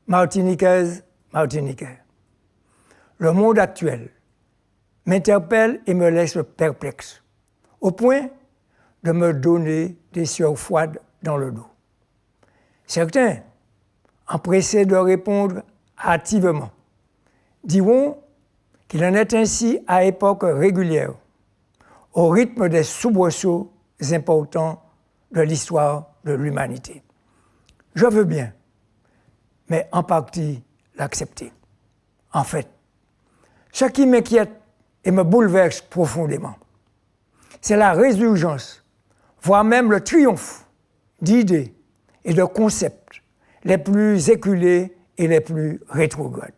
Martiniquaises, Martiniquais, le monde actuel m'interpelle et me laisse perplexe, au point de me donner des sueurs froides dans le dos. Certains, empressés de répondre hâtivement, diront qu'il en est ainsi à époques régulières, au rythme des soubresauts importants de l'histoire de l'humanité. Je veux bien, mais en partie l'accepter. En fait, ce qui m'inquiète et me bouleverse profondément, c'est la résurgence, voire même le triomphe d'idées et de concepts les plus éculés et les plus rétrogrades.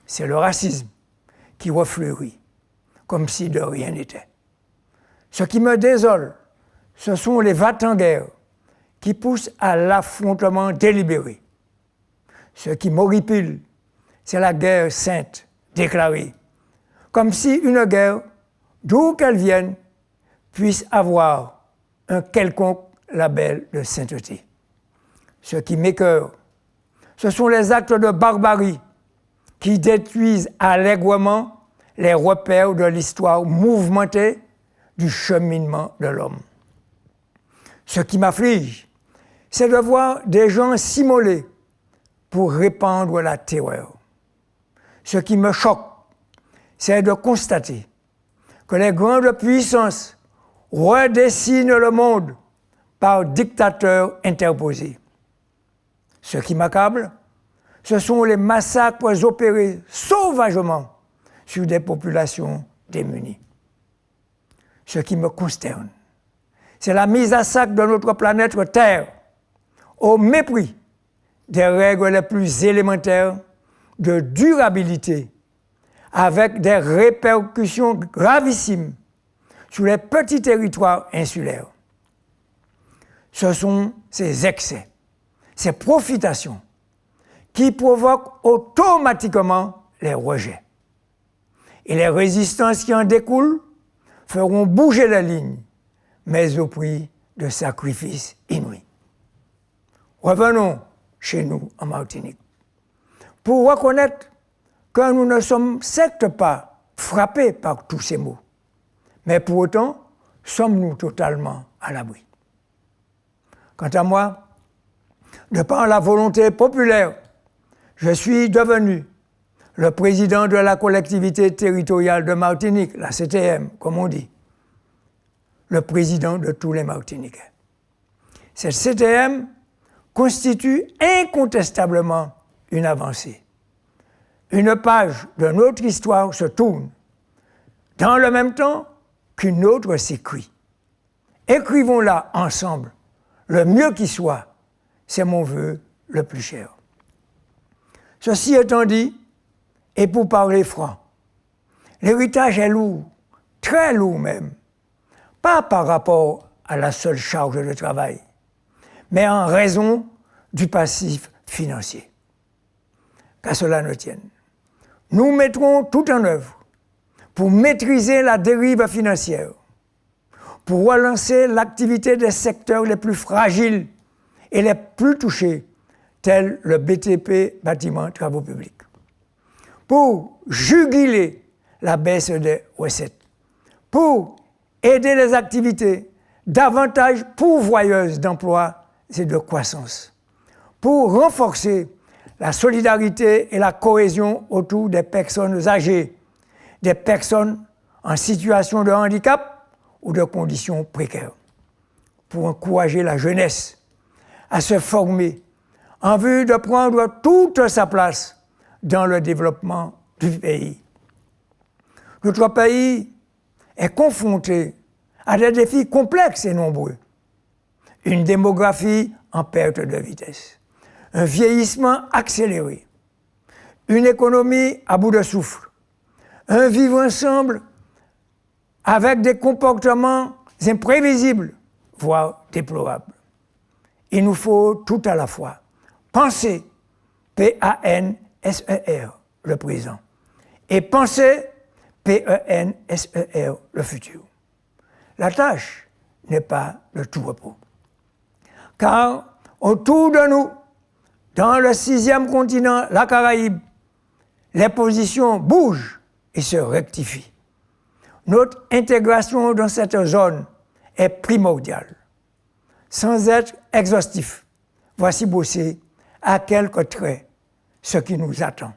C'est le racisme qui refleurit, comme si de rien n'était. Ce qui me désole, ce sont les va-t-en-guerre qui poussent à l'affrontement délibéré. Ce qui m'horripile, c'est la guerre sainte déclarée, comme si une guerre, d'où qu'elle vienne, puisse avoir un quelconque label de sainteté. Ce qui m'écœure, ce sont les actes de barbarie qui détruisent allègrement les repères de l'histoire mouvementée du cheminement de l'homme. Ce qui m'afflige, c'est de voir des gens s'immoler pour répandre la terreur. Ce qui me choque, c'est de constater que les grandes puissances redessinent le monde par dictateurs interposés. Ce qui m'accable, ce sont les massacres opérés sauvagement sur des populations démunies. Ce qui me consterne, c'est la mise à sac de notre planète Terre au mépris des règles les plus élémentaires de durabilité, avec des répercussions gravissimes sur les petits territoires insulaires. Ce sont ces excès, ces profitations qui provoquent automatiquement les rejets. Et les résistances qui en découlent feront bouger la ligne, mais au prix de sacrifices inouïs. Revenons chez nous en Martinique, pour reconnaître que nous ne sommes certes pas frappés par tous ces maux, mais pour autant, sommes-nous totalement à l'abri. Quant à moi, de par la volonté populaire, je suis devenu le président de la collectivité territoriale de Martinique, la CTM, comme on dit, le président de tous les Martiniquais. Cette CTM constitue incontestablement une avancée. Une page de notre histoire se tourne, dans le même temps qu'une autre s'écrit. Écrivons-la ensemble, le mieux qui soit, c'est mon vœu le plus cher. Ceci étant dit, et pour parler franc, l'héritage est lourd, très lourd même, pas par rapport à la seule charge de travail, mais en raison du passif financier. Qu'à cela ne tienne, nous mettrons tout en œuvre pour maîtriser la dérive financière, pour relancer l'activité des secteurs les plus fragiles et les plus touchés, tels le BTP, bâtiment, travaux publics, pour juguler la baisse des recettes, pour aider les activités davantage pourvoyeuses d'emplois et de croissance, pour renforcer la solidarité et la cohésion autour des personnes âgées, des personnes en situation de handicap ou de conditions précaires, pour encourager la jeunesse à se former en vue de prendre toute sa place dans le développement du pays. Notre pays est confronté à des défis complexes et nombreux. Une démographie en perte de vitesse, un vieillissement accéléré, une économie à bout de souffle, un vivre ensemble avec des comportements imprévisibles, voire déplorables. Il nous faut tout à la fois penser, P-A-N-S-E-R, le présent, et penser, P-E-N-S-E-R, le futur. La tâche n'est pas de tout repos. Car autour de nous, Dans le 6e continent, la Caraïbe, les positions bougent et se rectifient. Notre intégration dans cette zone est primordiale. Sans être exhaustif, voici bosser à quelques traits ce qui nous attend.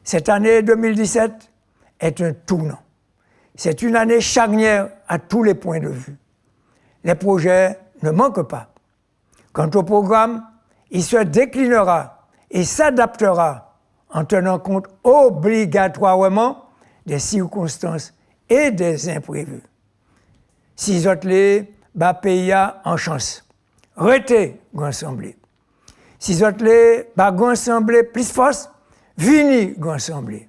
Cette année 2017 est un tournant. C'est une année charnière à tous les points de vue. Les projets ne manquent pas. Quant au programme, il se déclinera et s'adaptera en tenant compte obligatoirement des circonstances et des imprévus. Si autres les bas pays en chance, restez ensemble. Si autres les bas ensemble plus force, vini ensemble.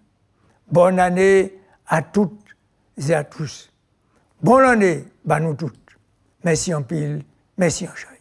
Bonne année à toutes et à tous. Bonne année à nous toutes. Merci en pile, merci en chai.